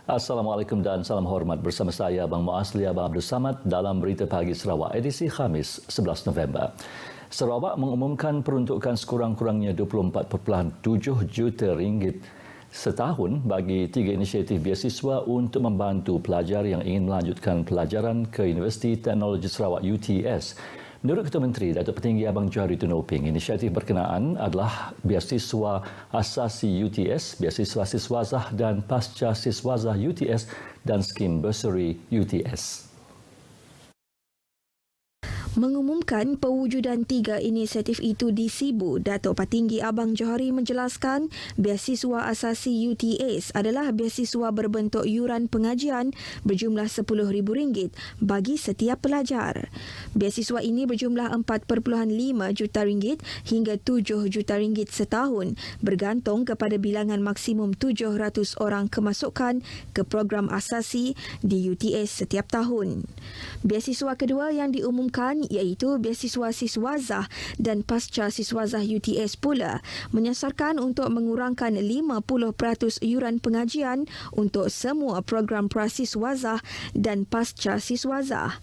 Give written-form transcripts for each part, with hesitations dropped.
Assalamualaikum dan salam hormat. Bersama saya Abang Muasli Abang Abdul Samad dalam Berita Pagi Sarawak edisi Khamis 11 November. Sarawak mengumumkan peruntukan sekurang-kurangnya 24.7 juta ringgit setahun bagi 3 inisiatif beasiswa untuk membantu pelajar yang ingin melanjutkan pelajaran ke Universiti Teknologi Sarawak UTS. Menurut Ketua Menteri Datuk Petinggi Abang Johari Tun Uping, inisiatif berkenaan adalah beasiswa asasi UTS, beasiswa siswazah dan pasca siswazah UTS dan skim bursary UTS. Mengumumkan pewujudan 3 inisiatif itu di Sibu, Datuk Petinggi Abang Johari menjelaskan beasiswa asasi UTS adalah beasiswa berbentuk yuran pengajian berjumlah RM10,000 bagi setiap pelajar. Beasiswa ini berjumlah RM4.5 juta hingga RM7 juta setahun bergantung kepada bilangan maksimum 700 orang kemasukan ke program asasi di UTS setiap tahun. Beasiswa kedua yang diumumkan iaitu beasiswa siswazah dan pasca siswazah UTS pula menyasarkan untuk mengurangkan 50% yuran pengajian untuk semua program prasiswazah dan pasca siswazah.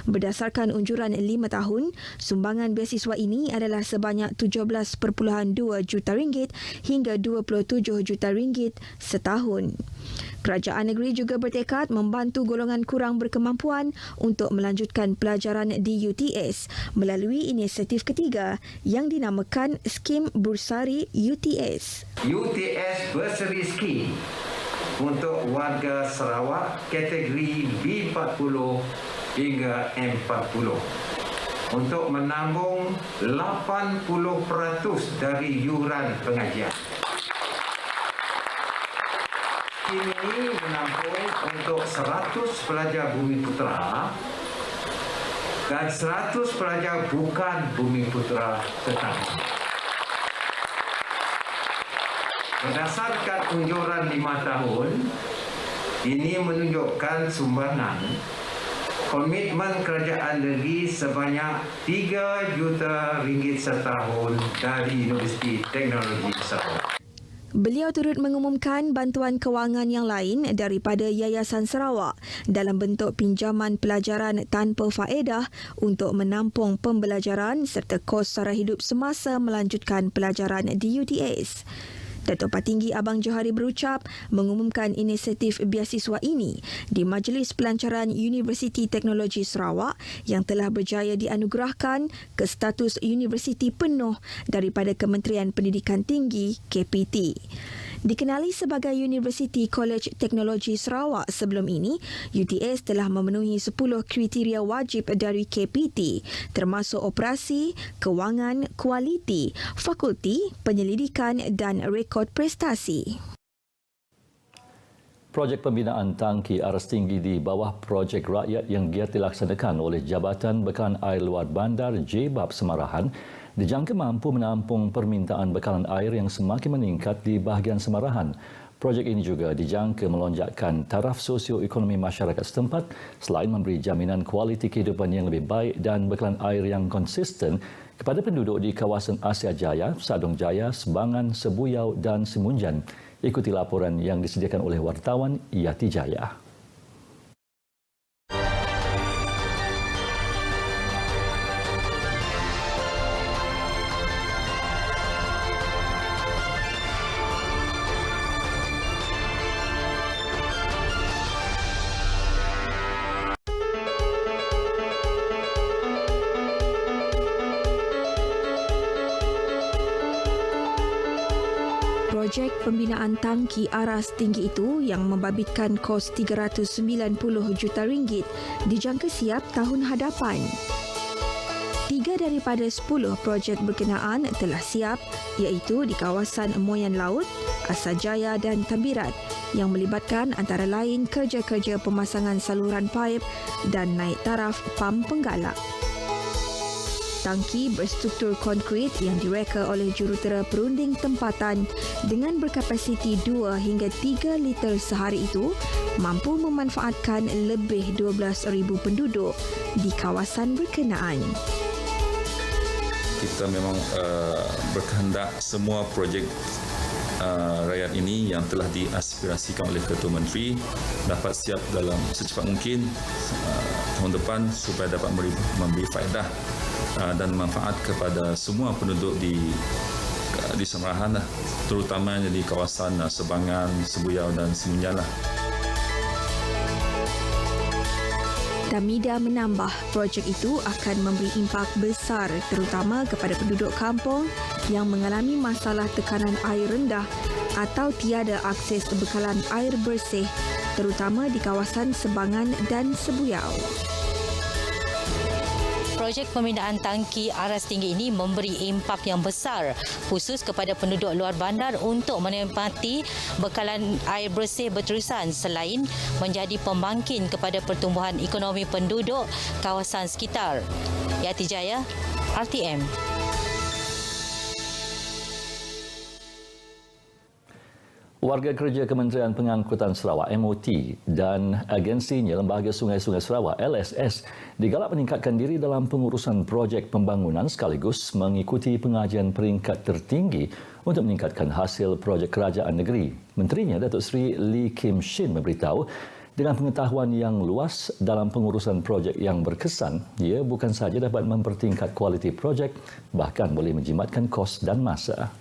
Berdasarkan unjuran 5 tahun, sumbangan beasiswa ini adalah sebanyak RM17.2 juta hingga RM27 juta setahun. Kerajaan negeri juga bertekad membantu golongan kurang berkemampuan untuk melanjutkan pelajaran di UTS melalui inisiatif ketiga yang dinamakan Skim Bursary UTS. UTS Bursary Scheme untuk warga Sarawak kategori B40 hingga M40 untuk menambung 80% dari yuran pengajian. Ini menampung untuk 100 pelajar Bumi Putera dan 100 pelajar bukan Bumi Putera setahun. Berdasarkan unjuran 5 tahun, ini menunjukkan sumbangan komitmen kerajaan negeri sebanyak RM3 juta setahun dari Universiti Teknologi Sarawak. Beliau turut mengumumkan bantuan kewangan yang lain daripada Yayasan Sarawak dalam bentuk pinjaman pelajaran tanpa faedah untuk menampung pembelajaran serta kos sara hidup semasa melanjutkan pelajaran di UTS. Datuk Petinggi Abang Johari berucap mengumumkan inisiatif beasiswa ini di Majlis Pelancaran Universiti Teknologi Sarawak yang telah berjaya dianugerahkan ke status universiti penuh daripada Kementerian Pendidikan Tinggi KPT. Dikenali sebagai University College Teknologi Sarawak sebelum ini, UTS telah memenuhi 10 kriteria wajib dari KPT termasuk operasi, kewangan, kualiti, fakulti, penyelidikan dan rekod prestasi. Projek pembinaan tangki aras tinggi di bawah projek rakyat yang giat dilaksanakan oleh Jabatan Bekalan Air Luar Bandar JBAB Semarahan dijangka mampu menampung permintaan bekalan air yang semakin meningkat di bahagian Semarahan. Projek ini juga dijangka melonjakkan taraf sosioekonomi masyarakat setempat selain memberi jaminan kualiti kehidupan yang lebih baik dan bekalan air yang konsisten kepada penduduk di kawasan Asia Jaya, Sadong Jaya, Sebangan, Sebuyau dan Semunjan. Ikuti laporan yang disediakan oleh wartawan Yati Jaya. Projek pembinaan tangki aras tinggi itu yang membabitkan kos RM390 juta dijangka siap tahun hadapan. 3 daripada 10 projek berkenaan telah siap iaitu di kawasan Moyan Laut, Asajaya dan Tambirat yang melibatkan antara lain kerja-kerja pemasangan saluran paip dan naik taraf pam penggalak. Tangki berstruktur konkrit yang direka oleh jurutera perunding tempatan dengan berkapasiti 2 hingga 3 liter sehari itu mampu memanfaatkan lebih 12,000 penduduk di kawasan berkenaan. Kita memang berkehendak semua projek rakyat ini yang telah diaspirasikan oleh Ketua Menteri dapat siap dalam secepat mungkin tahun depan supaya dapat memberi faedah dan manfaat kepada semua penduduk di Samarahan, terutamanya di kawasan Sebangan, Sebuyau dan Semenjang. Tamida menambah projek itu akan memberi impak besar terutama kepada penduduk kampung yang mengalami masalah tekanan air rendah atau tiada akses bekalan air bersih terutama di kawasan Sebangan dan Sebuyau. Projek pembinaan tangki aras tinggi ini memberi impak yang besar khusus kepada penduduk luar bandar untuk menikmati bekalan air bersih berterusan selain menjadi pembangkit kepada pertumbuhan ekonomi penduduk kawasan sekitar. Yati Jaya, RTM. Warga kerja Kementerian Pengangkutan Sarawak MOT dan agensinya Lembaga Sungai-Sungai Sarawak LSS digalak meningkatkan diri dalam pengurusan projek pembangunan sekaligus mengikuti pengajian peringkat tertinggi untuk meningkatkan hasil projek kerajaan negeri. Menterinya Datuk Seri Lee Kim Shin memberitahu dengan pengetahuan yang luas dalam pengurusan projek yang berkesan, ia bukan sahaja dapat mempertingkat kualiti projek bahkan boleh menjimatkan kos dan masa.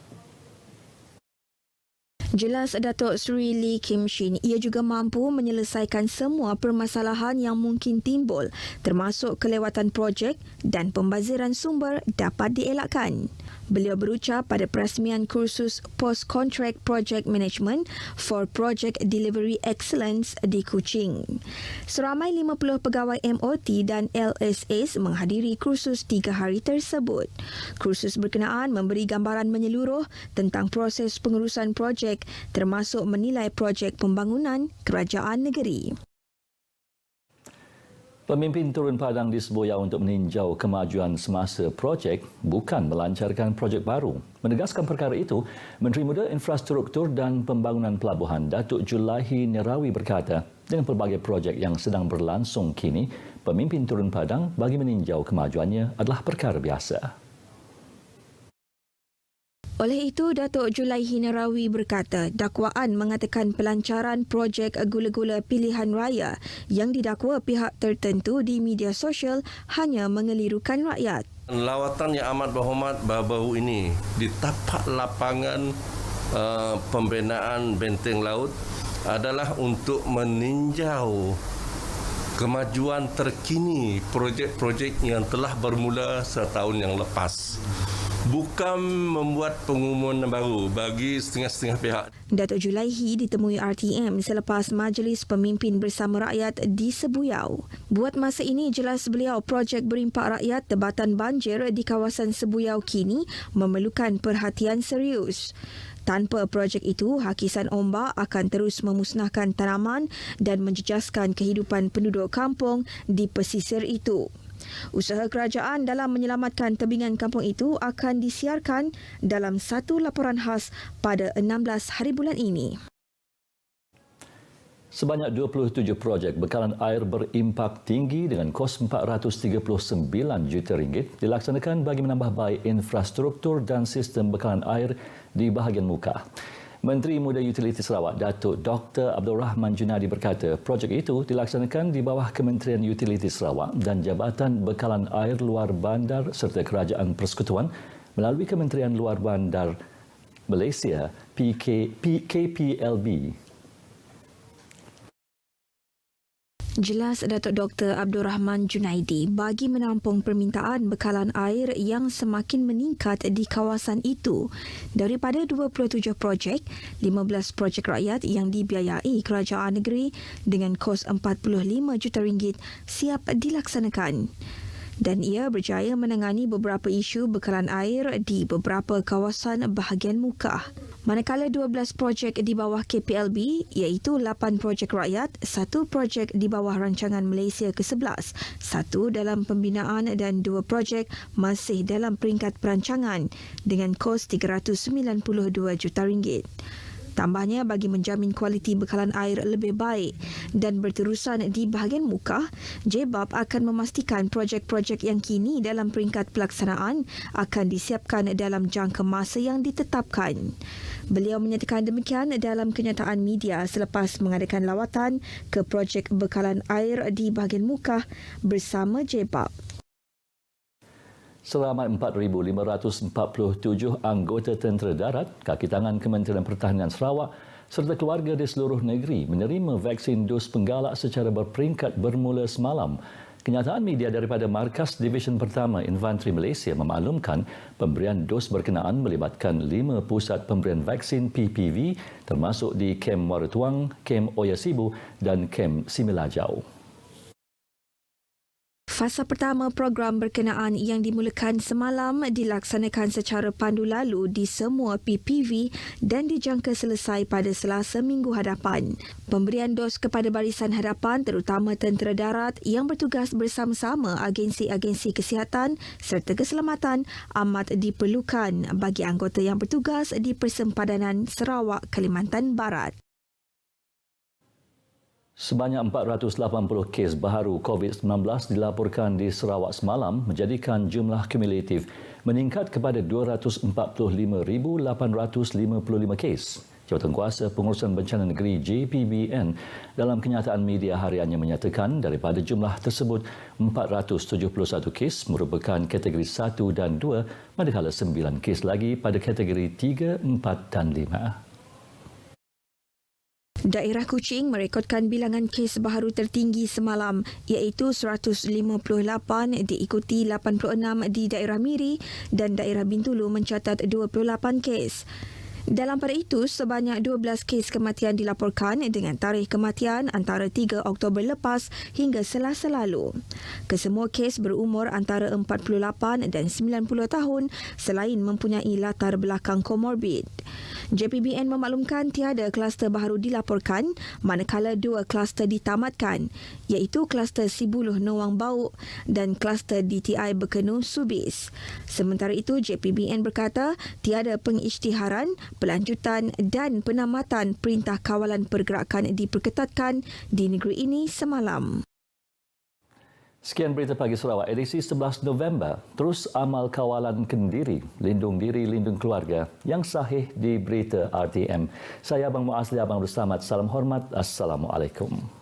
Jelas Datuk Seri Lee Kim Shin, ia juga mampu menyelesaikan semua permasalahan yang mungkin timbul termasuk kelewatan projek dan pembaziran sumber dapat dielakkan. Beliau berucap pada perasmian kursus Post Contract Project Management for Project Delivery Excellence di Kuching. Seramai 50 pegawai MOT dan LSS menghadiri kursus 3 hari tersebut. Kursus berkenaan memberi gambaran menyeluruh tentang proses pengurusan projek termasuk menilai projek pembangunan kerajaan negeri. Pemimpin turun padang di Sebuyau untuk meninjau kemajuan semasa projek bukan melancarkan projek baru. Menegaskan perkara itu, Menteri Muda Infrastruktur dan Pembangunan Pelabuhan Datuk Julaihi Nerawi berkata, dengan pelbagai projek yang sedang berlangsung kini, pemimpin turun padang bagi meninjau kemajuannya adalah perkara biasa. Oleh itu, Datuk Julaihi Nerawi berkata dakwaan mengatakan pelancaran projek gula-gula pilihan raya yang didakwa pihak tertentu di media sosial hanya mengelirukan rakyat. Lawatan yang amat berhormat baru-baru ini di tapak lapangan pembinaan benteng laut adalah untuk meninjau kemajuan terkini projek-projek yang telah bermula setahun yang lepas. Bukan membuat pengumuman baru bagi setengah-setengah pihak. Datuk Julaihi ditemui RTM selepas Majlis Pemimpin Bersama Rakyat di Sebuyau. Buat masa ini, jelas beliau projek berimpak rakyat tebatan banjir di kawasan Sebuyau kini memerlukan perhatian serius. Tanpa projek itu, hakisan ombak akan terus memusnahkan tanaman dan menjejaskan kehidupan penduduk kampung di pesisir itu. Usaha kerajaan dalam menyelamatkan tebingan kampung itu akan disiarkan dalam satu laporan khas pada 16 hari bulan ini. Sebanyak 27 projek bekalan air berimpak tinggi dengan kos RM439 juta dilaksanakan bagi menambah baik infrastruktur dan sistem bekalan air di bahagian muka. Menteri Muda Utiliti Sarawak, Datuk Dr. Abdul Rahman Junadi berkata, projek itu dilaksanakan di bawah Kementerian Utiliti Sarawak dan Jabatan Bekalan Air Luar Bandar serta Kerajaan Persekutuan melalui Kementerian Luar Bandar Malaysia, KPLB. Jelas Datuk Dr. Abdul Rahman Junaidi bagi menampung permintaan bekalan air yang semakin meningkat di kawasan itu. Daripada 27 projek, 15 projek rakyat yang dibiayai kerajaan negeri dengan kos RM45 juta siap dilaksanakan. Dan ia berjaya menangani beberapa isu bekalan air di beberapa kawasan bahagian muka. Manakala 12 projek di bawah KPLB iaitu 8 projek rakyat, 1 projek di bawah rancangan Malaysia ke-11, 1 dalam pembinaan dan 2 projek masih dalam peringkat perancangan dengan kos RM392 juta. Tambahnya, bagi menjamin kualiti bekalan air lebih baik dan berterusan di bahagian muka, JBAP akan memastikan projek-projek yang kini dalam peringkat pelaksanaan akan disiapkan dalam jangka masa yang ditetapkan. Beliau menyatakan demikian dalam kenyataan media selepas mengadakan lawatan ke projek bekalan air di bahagian muka bersama JBAP. Selamat 4,547 anggota tentera darat, kaki tangan Kementerian Pertahanan Sarawak serta keluarga di seluruh negeri menerima vaksin dos penggalak secara berperingkat bermula semalam. Kenyataan media daripada Markas Divisyen Pertama Infanteri Malaysia memaklumkan pemberian dos berkenaan melibatkan 5 pusat pemberian vaksin PPV termasuk di Kem Muara Tuang, Kem Oyasibu dan Kem Similajau. Fasa pertama program berkenaan yang dimulakan semalam dilaksanakan secara pandu lalu di semua PPV dan dijangka selesai pada Selasa minggu hadapan. Pemberian dos kepada barisan hadapan terutama tentera darat yang bertugas bersama-sama agensi-agensi kesihatan serta keselamatan amat diperlukan bagi anggota yang bertugas di Persempadanan Sarawak, Kalimantan Barat. Sebanyak 480 kes baharu COVID-19 dilaporkan di Sarawak semalam menjadikan jumlah kumulatif meningkat kepada 245,855 kes. Jawatankuasa Pengurusan Bencana Negeri JPBN dalam kenyataan media hariannya menyatakan daripada jumlah tersebut 471 kes merupakan kategori 1 dan 2 manakala 9 kes lagi pada kategori 3, 4 dan 5. Daerah Kuching merekodkan bilangan kes baharu tertinggi semalam iaitu 158 diikuti 86 di daerah Miri dan daerah Bintulu mencatat 28 kes. Dalam pada itu, sebanyak 12 kes kematian dilaporkan dengan tarikh kematian antara 3 Oktober lepas hingga Selasa lalu. Kesemua kes berumur antara 48 dan 90 tahun selain mempunyai latar belakang komorbid. JPBN memaklumkan tiada kluster baharu dilaporkan manakala 2 kluster ditamatkan iaitu kluster Sibuluh Nawang Bauk dan kluster DTI Bekenu Subis. Sementara itu, JPBN berkata tiada pengisytiharan, pelanjutan dan penamatan Perintah Kawalan Pergerakan diperketatkan di negeri ini semalam. Sekian Berita Pagi Sarawak edisi 11 November. Terus amal kawalan kendiri, lindung diri, lindung keluarga yang sahih di Berita RTM. Saya Abang Muasli, Abang Bersamat. Salam hormat. Assalamualaikum.